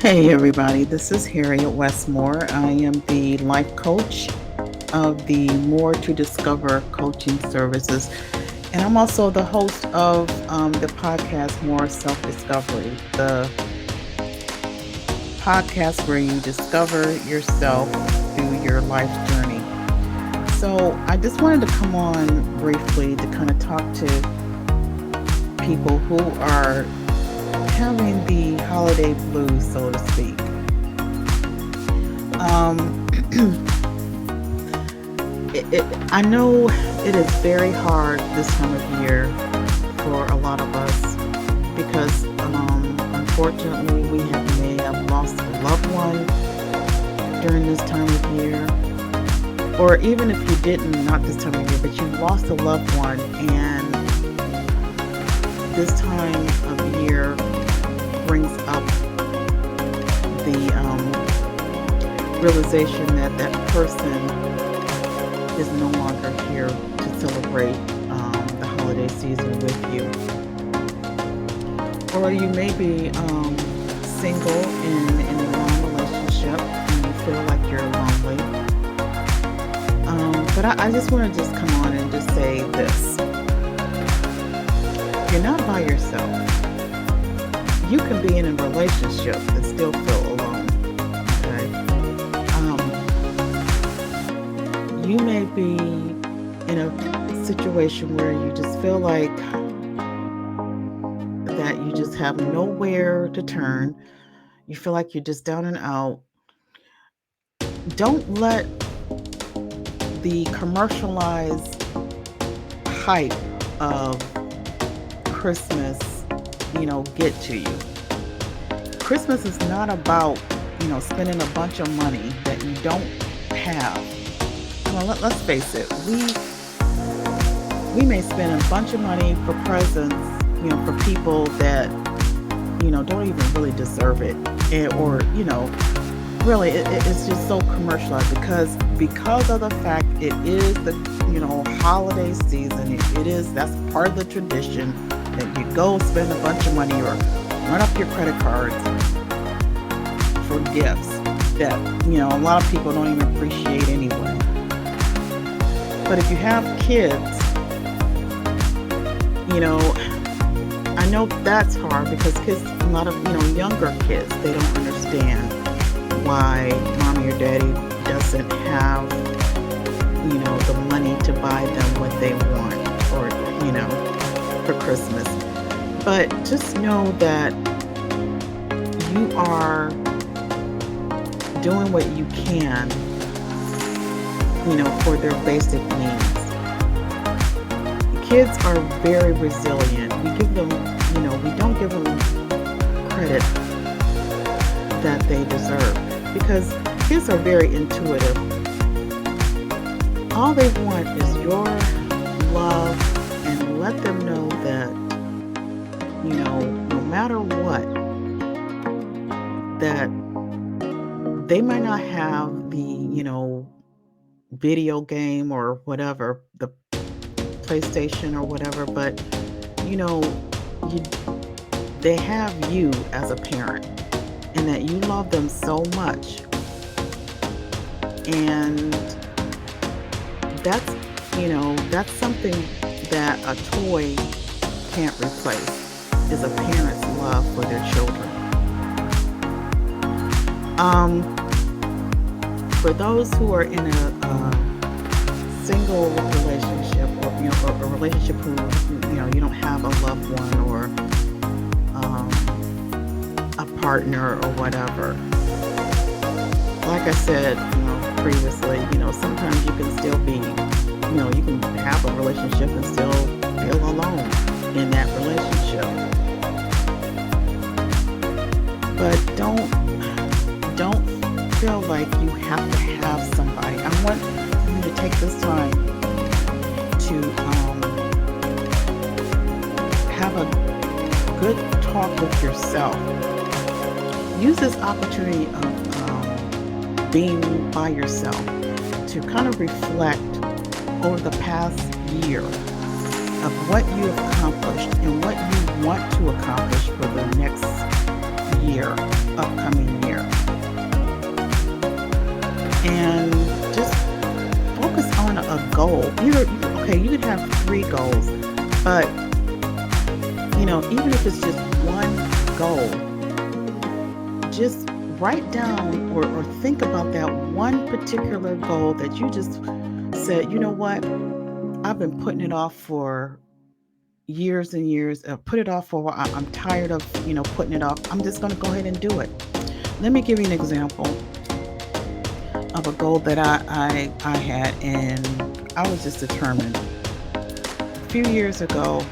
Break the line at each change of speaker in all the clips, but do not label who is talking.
Hey everybody, this is Harriet Westmore. I am the life coach of the More to Discover coaching services, and I'm also the host of the podcast More Self Discovery, the podcast where you discover yourself through your life journey. So I just wanted to come on briefly to kind of talk to people who are having the holiday blues, so to speak. Um, I know it is very hard this time of year for a lot of us because unfortunately may have lost a loved one during this time of year. Or even if you didn't, not this time of year, but you lost a loved one, and this time of year brings up the realization that that person is no longer here to celebrate the holiday season with you. Or you may be single in a long relationship and you feel like you're lonely. But I just want to just come on and just say this. You're not by yourself. You can be in a relationship and still feel alone. Okay? You may be in a situation where you just feel like that you just have nowhere to turn. You feel like you're just down and out. Don't let the commercialized hype of Christmas, get to you. Christmas is not about, spending a bunch of money that you don't have. Let's face it, we may spend a bunch of money for presents, for people that, don't even really deserve it. Or, really, it's just so commercialized because of the fact it is the, holiday season. That's part of the tradition that you go spend a bunch of money or run up your credit cards for gifts that, a lot of people don't even appreciate anyway. But if you have kids, I know that's hard because kids, a lot of, younger kids, they don't understand why mommy or daddy doesn't have, the money to buy them what they want or, for Christmas. But just know that you are doing what you can, for their basic needs. Kids are very resilient. We give them, we don't give them credit that they deserve because kids are very intuitive. All they want is your love, and let them know that, no matter what, that they might not have the, video game or whatever, the PlayStation or whatever, but, you, they have you as a parent and that you love them so much. And that's something that a toy can't replace, is a parent's love for their children. For those who are in a single relationship or a relationship who, you don't have a loved one or a partner or whatever. Like I said, previously, sometimes you can still be, you can have a relationship and still feel alone in that relationship. But don't feel like you have to have somebody. I want you to take this time to have a good talk with yourself. Use this opportunity of being by yourself to kind of reflect over the past year of what you have accomplished and what you want to accomplish for the next year, upcoming and just focus on a goal. Okay, you could have 3 goals, but, even if it's just one goal, just write down or think about that one particular goal that you just said, "You know what? I've been putting it off for years and years, put it off for a while. I'm tired of, putting it off. I'm just gonna go ahead and do it." Let me give you an example of a goal that I had, and I was just determined. A few years ago,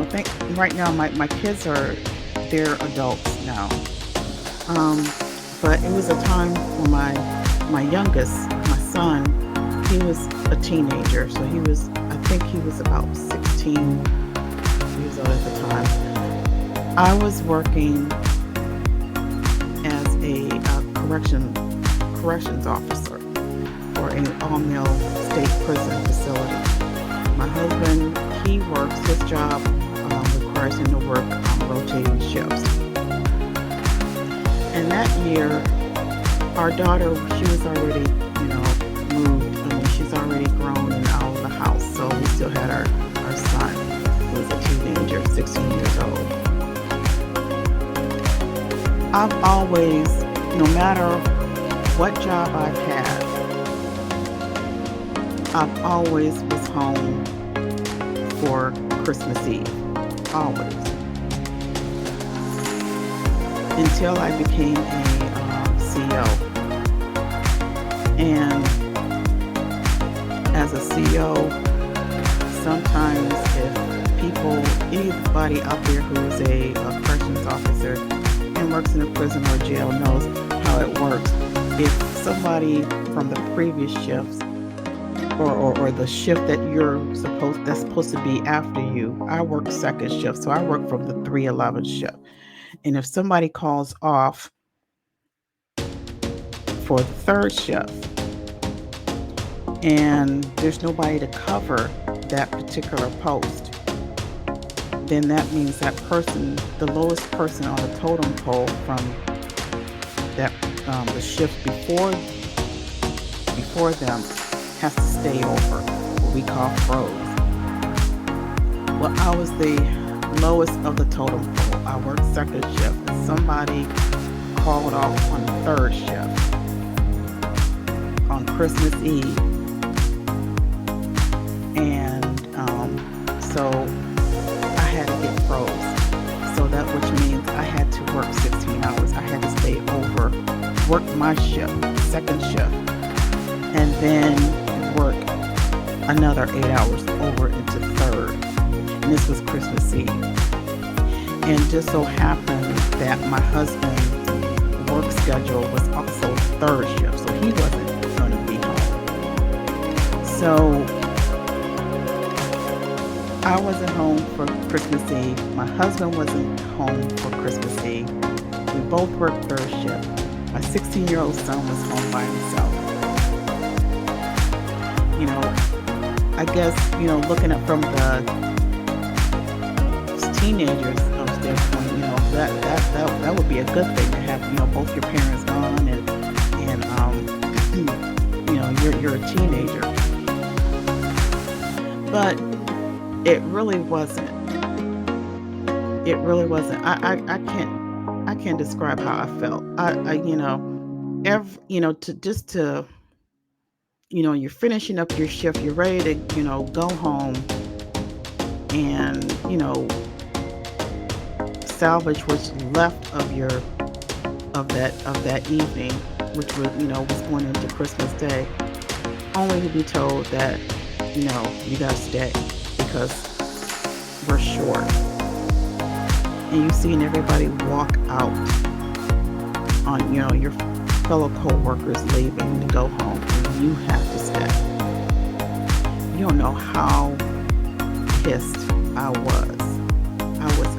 think right now my kids they're adults now. Um, but it was a time when my youngest, my son, he was a teenager, so I think he was about 16 years old at the time. I was working as a corrections officer for an all-male state prison facility. My husband, he works, his job requires him to work rotating shifts. And that year, our daughter, she was already, moved. I mean, she's already grown and out of the house. So we still had our son, who was a teenager, 16 years old. I've always, no matter what job I've had, I've always was home for Christmas Eve. Always. Until I became a CEO. And as a CEO, sometimes if anybody out there who's a corrections officer and works in a prison or jail knows how it works. If somebody from the previous shifts or the shift that's supposed to be after you, I work second shift, so I work from the 311 shift. And if somebody calls off for the third shift and there's nobody to cover that particular post, then that means that person, the lowest person on the totem pole from that the shift before them has to stay over, what we call froze. Well, I was the lowest of the totem pole. I worked second shift, and somebody called off on the third shift on Christmas Eve, and so I had to get froze. So that which means I had to work 16 hours. I had to stay over, work my shift, second shift, and then work another 8 hours over into third. And this was Christmas Eve. And just so happened that my husband's work schedule was also third shift, so he wasn't going to be home. So I wasn't home for Christmas Eve. My husband wasn't home for Christmas Eve. We both worked third shift. My 16-year-old son was home by himself. I guess, looking at from the teenagers' standpoint, that would be a good thing to have, both your parents gone and you're a teenager. But it really wasn't. It really wasn't. I can't describe how I felt. You're finishing up your shift, you're ready to, go home and, salvage what's left of that evening, which was going into Christmas Day, only to be told that, you gotta stay because we're short. And you seeing everybody walk out on, your fellow co-workers leaving to go home, and you have to stay. You don't know how pissed I was. I was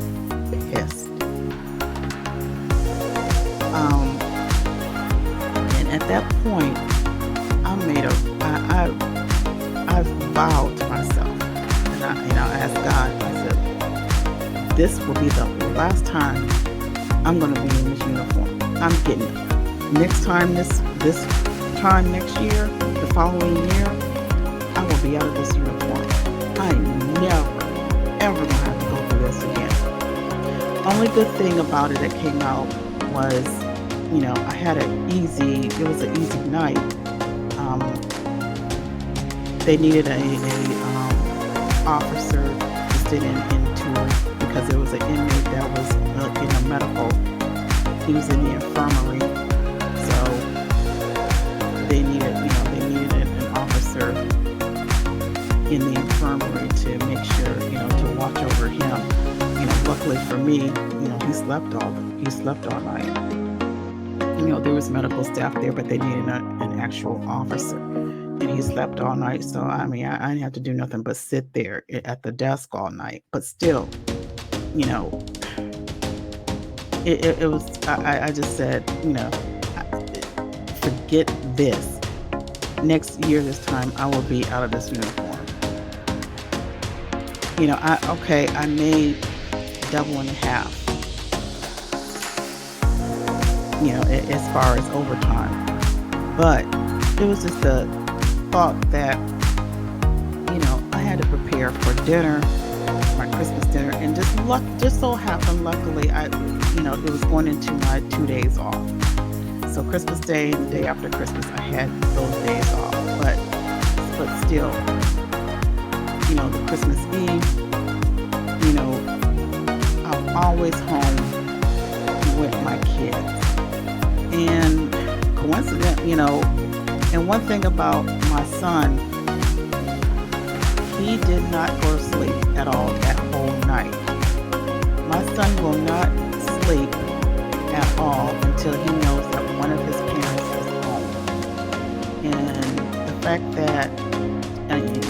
pissed. And at that point, I vowed to myself, and I asked God, I said, this will be the last time I'm going to be in this uniform. I'm getting it. Next time this time next year, the following year, I will be out of this uniform. I never, ever gonna have to go through this again. Only good thing about it that came out was, I had it was an easy night. Um, they needed a officer to sit into because there was an inmate that was in a medical. He was in the infirmary, so they needed an officer in the infirmary to make sure, to watch over him. Luckily for me, he slept all night. There was medical staff there, but they needed an actual officer. And he slept all night. So, I mean, I didn't have to do nothing but sit there at the desk all night. But still, you know, it was, I just said, forget this. Next year, this time, I will be out of this uniform. I made double and a half, as far as overtime. But it was just the thought that, I had to prepare for dinner, my Christmas dinner, and just so happened, luckily, it was going into my 2 days off. So Christmas Day and the day after Christmas, I had those days off. But still, the Christmas Eve, I'm always home with my kids. And coincident, and one thing about my son, he did not go to sleep at all that whole night. My son will not sleep at all until he knows that one of his parents is home. And the fact that,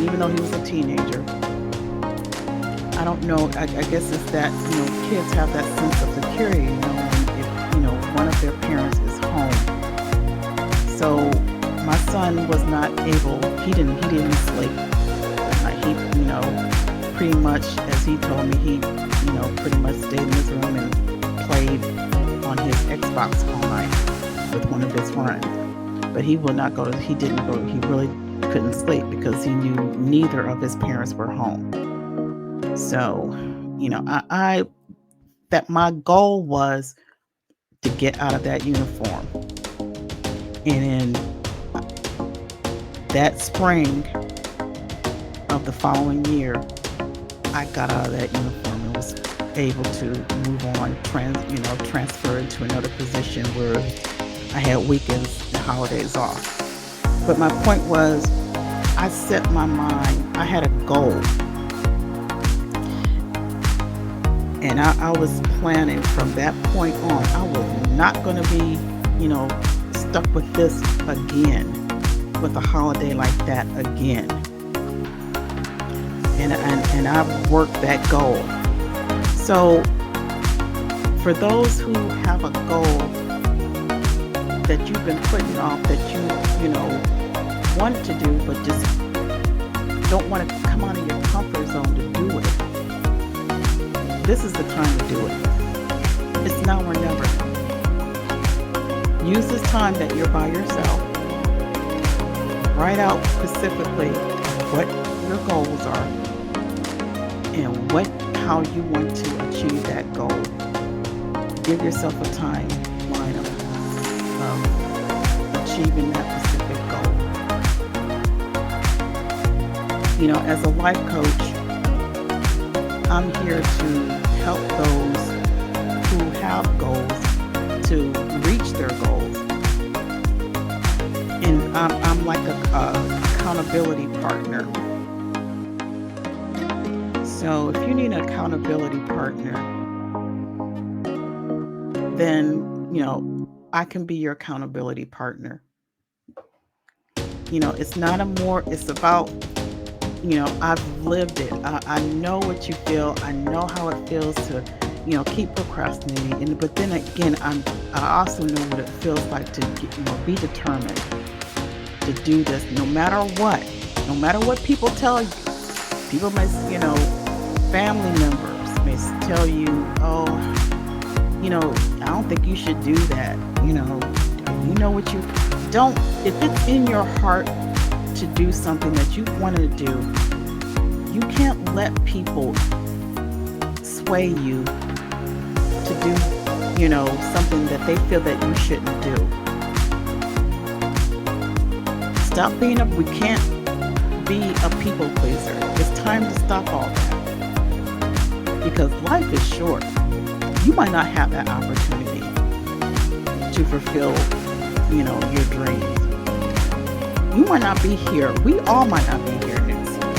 even though he was a teenager, I don't know, I guess it's that, kids have that sense of security, if, one of their parents is home. So my son was not able, he didn't sleep that night. He, pretty much, as he told me, he, pretty much stayed in his room and played on his Xbox all night with one of his friends. But he he really couldn't sleep because he knew neither of his parents were home. So, that my goal was to get out of that uniform. And in that spring of the following year, I got out of that uniform and was able to move on, transfer into another position where I had weekends and holidays off. But my point was, I set my mind, I had a goal. And I was planning from that point on, I was not going to be, stuck with this again, with a holiday like that again. And I've worked that goal. So for those who have a goal that you've been putting off, that you want to do, but just don't want to come out of your comfort zone to do it, this is the time to do it. It's now or never. Use this time that you're by yourself. Write out specifically what your goals are and how you want to achieve that goal. Give yourself a timeline of achieving that specific goal. As a life coach, I'm here to help those who have goals to reach their goals. And I'm like a accountability partner. So if you need an accountability partner, then, I can be your accountability partner. It's about, I've lived it. I know what you feel. I know how it feels to, keep procrastinating. But then again, I also know what it feels like to be determined to do this no matter what people tell you. People may, family members may tell you, oh, I don't think you should do that. You know what you don't if it's in your heart to do something that you want to do, you can't let people sway you to do, something that they feel that you shouldn't do. Stop being we can't be a people pleaser. It's time to stop all that. Because life is short. You might not have that opportunity to fulfill, your dreams. You might not be here. We all might not be here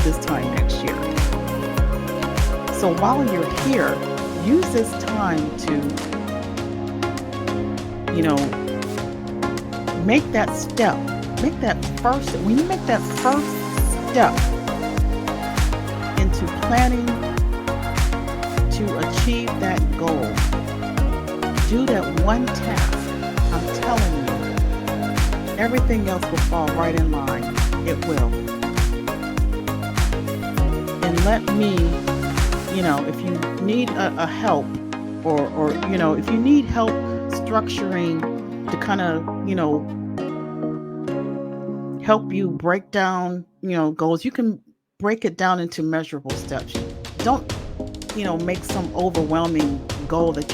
this time next year. So while you're here, use this time to, make that step. When you make that first step into planning to achieve that goal, do that one task. I'm telling you, everything else will fall right in line. It will. And let me, if you need a help or if you need help structuring to kind of, help you break down, goals, you can break it down into measurable steps. Don't, make some overwhelming goal that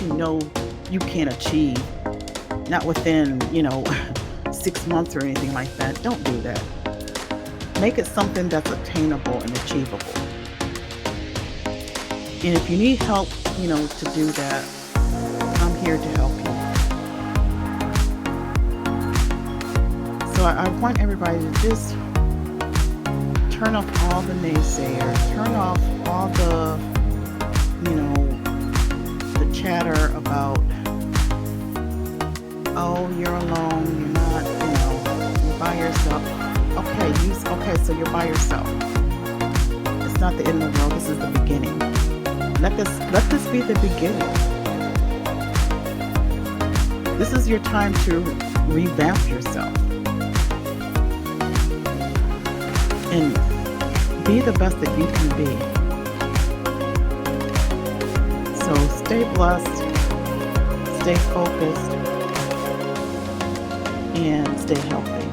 you can't achieve, not within, 6 months or anything like that. Don't do that. Make it something that's attainable and achievable. And if you need help, to do that, I'm here to help you. So I want everybody to just turn off all the naysayers, turn off all the, the chatter about, oh, you're alone, you're not, you're by yourself. Okay, so you're by yourself. It's not the end of the world, this is the beginning. Let this be the beginning. This is your time to revamp yourself and be the best that you can be. So stay blessed, stay focused, and stay healthy.